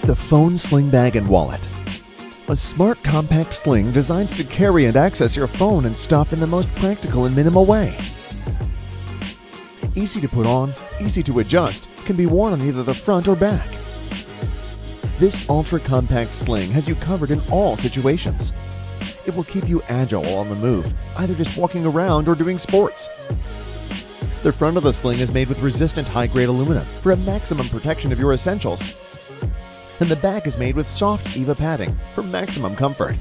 The Phone Sling Bag and Wallet. A smart, compact sling designed to carry and access your phone and stuff in the most practical and minimal way. Easy to put on, easy to adjust, can be worn on either the front or back. This ultra-compact sling has you covered in all situations. It will keep you agile on the move, either just walking around or doing sports. The front of the sling is made with resistant high-grade aluminum for a maximum protection of your essentials. And the back is made with soft EVA padding for maximum comfort.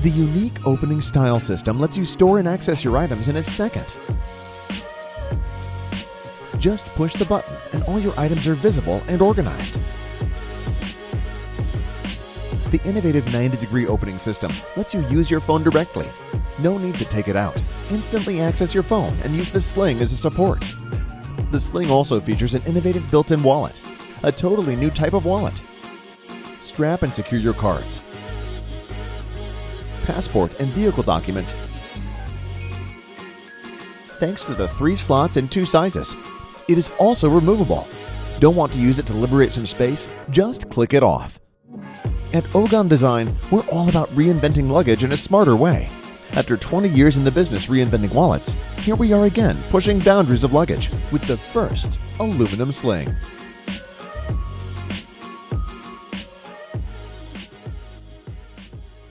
The unique opening style system lets you store and access your items in a second. Just push the button and all your items are visible and organized. The innovative 90-degree opening system lets you use your phone directly. No need to take it out. Instantly access your phone and use the sling as a support. The sling also features an innovative built-in wallet, a totally new type of wallet. Strap and secure your cards, passport, and vehicle documents thanks to the 3 slots and 2 sizes. It is also removable. Don't want to use it to liberate some space? Just click it off. At Ogon Design, we're all about reinventing luggage in a smarter way. After 20 years in the business reinventing wallets, here we are again pushing boundaries of luggage with the first aluminum sling.